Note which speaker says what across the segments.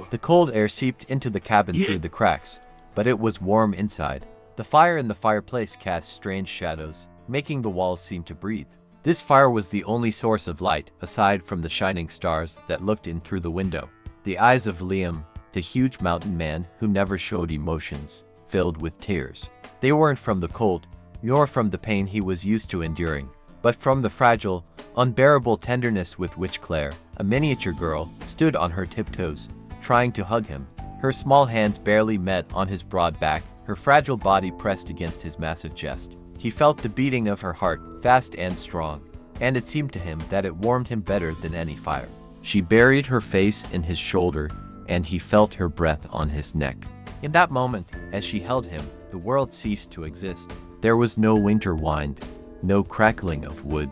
Speaker 1: The cold air seeped into the cabin through the cracks, but it was warm inside. The fire in the fireplace cast strange shadows, making the walls seem to breathe. This fire was the only source of light, aside from the shining stars that looked in through the window. The eyes of Liam, the huge mountain man who never showed emotions, filled with tears. They weren't from the cold, nor from the pain he was used to enduring, but from the fragile, unbearable tenderness with which Claire, a miniature girl, stood on her tiptoes, trying to hug him. Her small hands barely met on his broad back, her fragile body pressed against his massive chest. He felt the beating of her heart, fast and strong, and it seemed to him that it warmed him better than any fire. She buried her face in his shoulder, and he felt her breath on his neck. In that moment, as she held him, the world ceased to exist. There was no winter wind, no crackling of wood,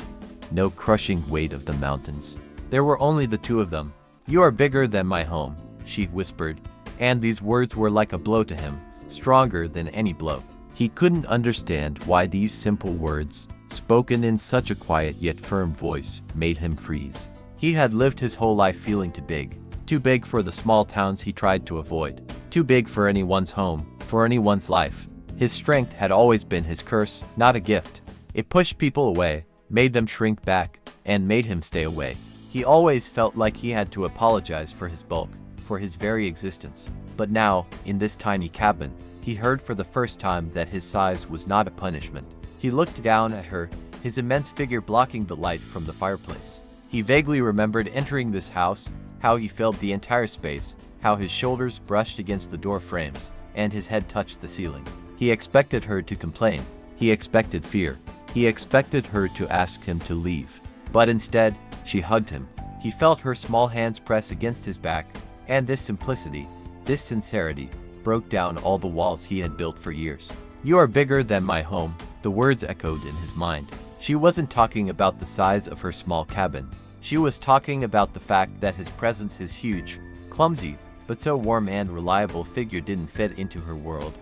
Speaker 1: no crushing weight of the mountains. There were only the two of them. "You are bigger than my home," she whispered, and these words were like a blow to him, stronger than any blow. He couldn't understand why these simple words, spoken in such a quiet yet firm voice, made him freeze. He had lived his whole life feeling too big for the small towns he tried to avoid, too big for anyone's home, for anyone's life. His strength had always been his curse, not a gift. It pushed people away, made them shrink back, and made him stay away. He always felt like he had to apologize for his bulk, for his very existence. But now, in this tiny cabin, he heard for the first time that his size was not a punishment. He looked down at her, his immense figure blocking the light from the fireplace. He vaguely remembered entering this house, how he filled the entire space, how his shoulders brushed against the door frames, and his head touched the ceiling. He expected her to complain. He expected fear. He expected her to ask him to leave. But instead, she hugged him. He felt her small hands press against his back, and this simplicity, this sincerity, broke down all the walls he had built for years. "You are bigger than my home," the words echoed in his mind. She wasn't talking about the size of her small cabin. She was talking about the fact that his presence, his huge, clumsy, but so warm and reliable figure didn't fit into her world.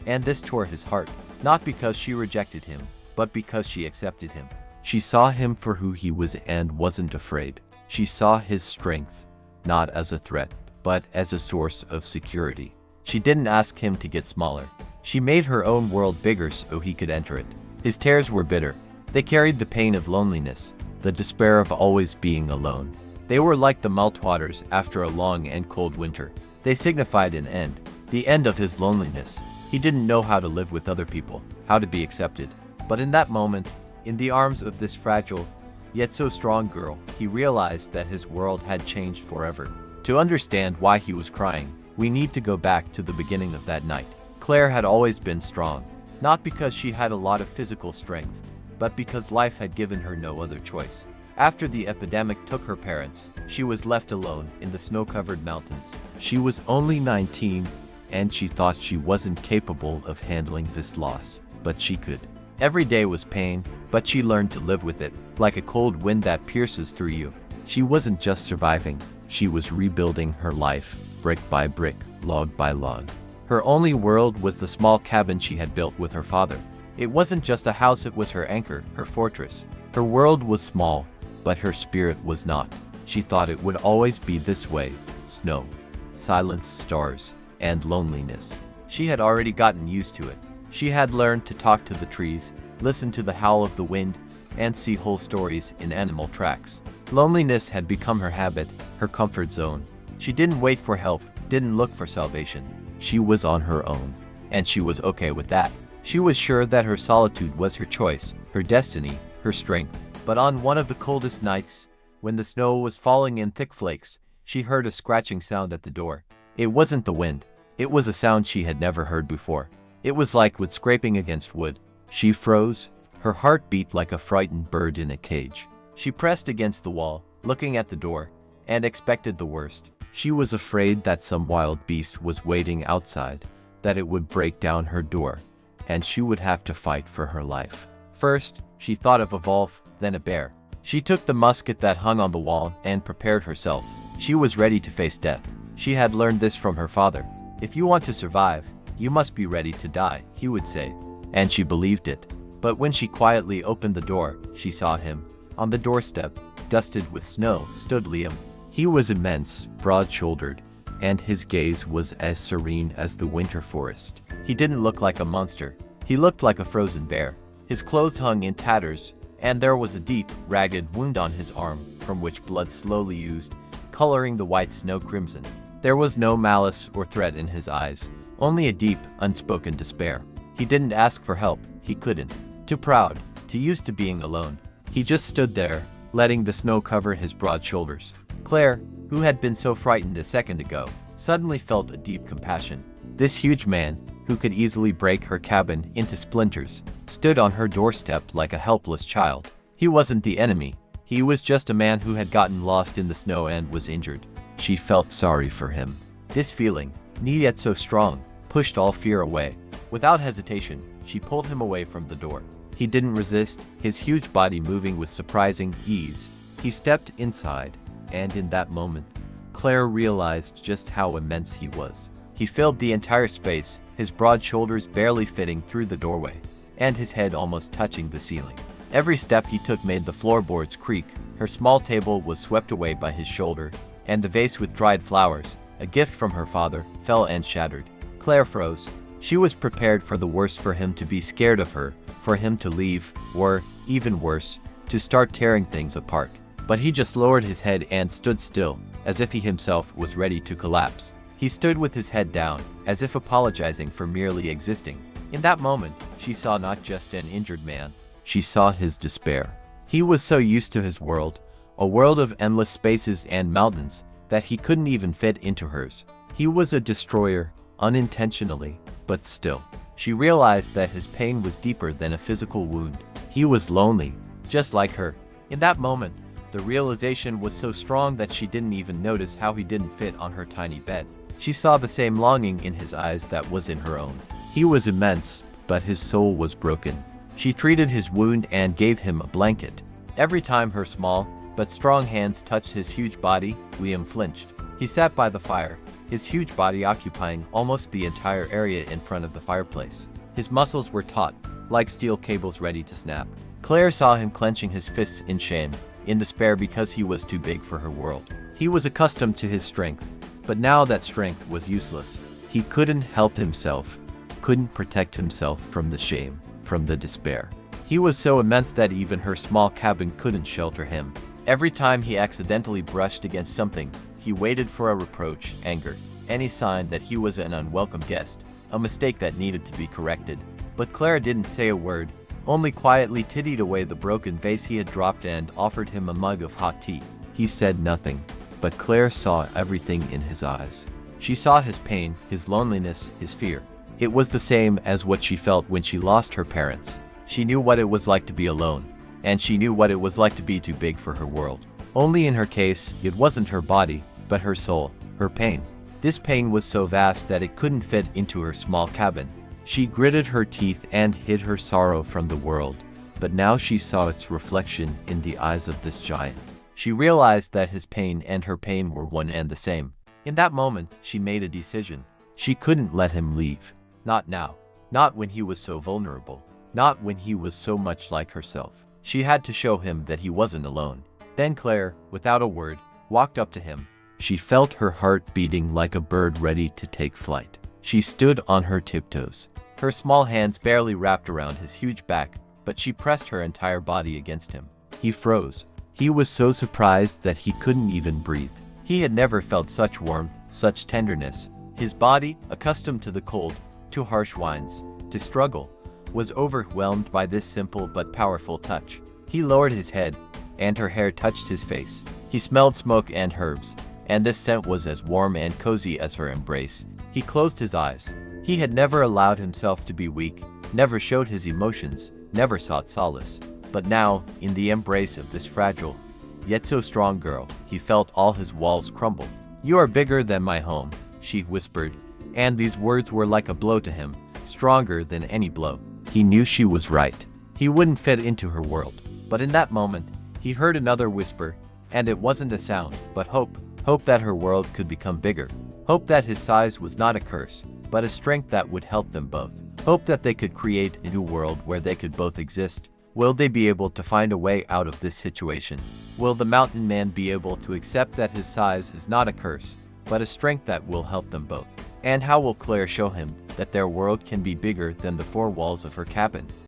Speaker 1: And this tore his heart, not because she rejected him, but because she accepted him. She saw him for who he was and wasn't afraid. She saw his strength, not as a threat, but as a source of security. She didn't ask him to get smaller. She made her own world bigger so he could enter it. His tears were bitter. They carried the pain of loneliness, the despair of always being alone. They were like the meltwaters after a long and cold winter. They signified an end, the end of his loneliness. He didn't know how to live with other people, how to be accepted. But in that moment, in the arms of this fragile, yet so strong girl, he realized that his world had changed forever. To understand why he was crying, we need to go back to the beginning of that night. Claire had always been strong, not because she had a lot of physical strength, but because life had given her no other choice. After the epidemic took her parents, she was left alone in the snow-covered mountains. She was only 19, and she thought she wasn't capable of handling this loss, but she could. Every day was pain, but she learned to live with it, like a cold wind that pierces through you. She wasn't just surviving, she was rebuilding her life, brick by brick, log by log. Her only world was the small cabin she had built with her father. It wasn't just a house, it was her anchor, her fortress. Her world was small, but her spirit was not. She thought it would always be this way: snow, silence, stars, and loneliness. She had already gotten used to it. She had learned to talk to the trees, listen to the howl of the wind, and see whole stories in animal tracks. Loneliness had become her habit, her comfort zone. She didn't wait for help, didn't look for salvation. She was on her own, and she was okay with that. She was sure that her solitude was her choice, her destiny, her strength. But on one of the coldest nights, when the snow was falling in thick flakes, she heard a scratching sound at the door. It wasn't the wind. It was a sound she had never heard before. It was like wood scraping against wood. She froze, her heart beat like a frightened bird in a cage. She pressed against the wall, looking at the door, and expected the worst. She was afraid that some wild beast was waiting outside, that it would break down her door, and she would have to fight for her life. First, she thought of a wolf, then a bear. She took the musket that hung on the wall and prepared herself. She was ready to face death. She had learned this from her father. "If you want to survive, you must be ready to die," he would say. And she believed it. But when she quietly opened the door, she saw him. On the doorstep, dusted with snow, stood Liam. He was immense, broad-shouldered, and his gaze was as serene as the winter forest. He didn't look like a monster. He looked like a frozen bear. His clothes hung in tatters, and there was a deep, ragged wound on his arm, from which blood slowly oozed, coloring the white snow crimson. There was no malice or threat in his eyes, only a deep, unspoken despair. He didn't ask for help, he couldn't. Too proud, too used to being alone. He just stood there, letting the snow cover his broad shoulders. Claire, who had been so frightened a second ago, suddenly felt a deep compassion. This huge man, who could easily break her cabin into splinters, stood on her doorstep like a helpless child. He wasn't the enemy. He was just a man who had gotten lost in the snow and was injured. She felt sorry for him. This feeling, neat yet so strong, pushed all fear away. Without hesitation, she pulled him away from the door. He didn't resist, his huge body moving with surprising ease. He stepped inside, and in that moment, Claire realized just how immense he was. He filled the entire space, his broad shoulders barely fitting through the doorway, and his head almost touching the ceiling. Every step he took made the floorboards creak. Her small table was swept away by his shoulder, and the vase with dried flowers, a gift from her father, fell and shattered. Claire froze. She was prepared for the worst, for him to be scared of her, for him to leave, or, even worse, to start tearing things apart. But he just lowered his head and stood still, as if he himself was ready to collapse. He stood with his head down, as if apologizing for merely existing. In that moment, she saw not just an injured man, she saw his despair. He was so used to his world, a world of endless spaces and mountains, that he couldn't even fit into hers. He was a destroyer, unintentionally, but still. She realized that his pain was deeper than a physical wound. He was lonely, just like her. In that moment, the realization was so strong that she didn't even notice how he didn't fit on her tiny bed. She saw the same longing in his eyes that was in her own. He was immense, but his soul was broken. She treated his wound and gave him a blanket. Every time her small, but strong hands touched his huge body, Liam flinched. He sat by the fire, his huge body occupying almost the entire area in front of the fireplace. His muscles were taut, like steel cables ready to snap. Claire saw him clenching his fists in shame, in despair because he was too big for her world. He was accustomed to his strength, but now that strength was useless. He couldn't help himself, couldn't protect himself from the shame, from the despair. He was so immense that even her small cabin couldn't shelter him. Every time he accidentally brushed against something, he waited for a reproach, anger, any sign that he was an unwelcome guest, a mistake that needed to be corrected. But Claire didn't say a word, only quietly tidied away the broken vase he had dropped and offered him a mug of hot tea. He said nothing, but Claire saw everything in his eyes. She saw his pain, his loneliness, his fear. It was the same as what she felt when she lost her parents. She knew what it was like to be alone, and she knew what it was like to be too big for her world. Only in her case, it wasn't her body, but her soul, her pain. This pain was so vast that it couldn't fit into her small cabin. She gritted her teeth and hid her sorrow from the world, but now she saw its reflection in the eyes of this giant. She realized that his pain and her pain were one and the same. In that moment, she made a decision. She couldn't let him leave. Not now. Not when he was so vulnerable. Not when he was so much like herself. She had to show him that he wasn't alone. Then Claire, without a word, walked up to him. She felt her heart beating like a bird ready to take flight. She stood on her tiptoes. Her small hands barely wrapped around his huge back, but she pressed her entire body against him. He froze. He was so surprised that he couldn't even breathe. He had never felt such warmth, such tenderness. His body, accustomed to the cold, to harsh winds, to struggle, was overwhelmed by this simple but powerful touch. He lowered his head, and her hair touched his face. He smelled smoke and herbs, and this scent was as warm and cozy as her embrace. He closed his eyes. He had never allowed himself to be weak, never showed his emotions, never sought solace. But now, in the embrace of this fragile, yet so strong girl, he felt all his walls crumble. "You are bigger than my home," she whispered, and these words were like a blow to him, stronger than any blow. He knew she was right. He wouldn't fit into her world. But in that moment, he heard another whisper, and it wasn't a sound, but hope. Hope that her world could become bigger. Hope that his size was not a curse, but a strength that would help them both. Hope that they could create a new world where they could both exist. Will they be able to find a way out of this situation? Will the mountain man be able to accept that his size is not a curse, but a strength that will help them both. And how will Claire show him that their world can be bigger than the four walls of her cabin?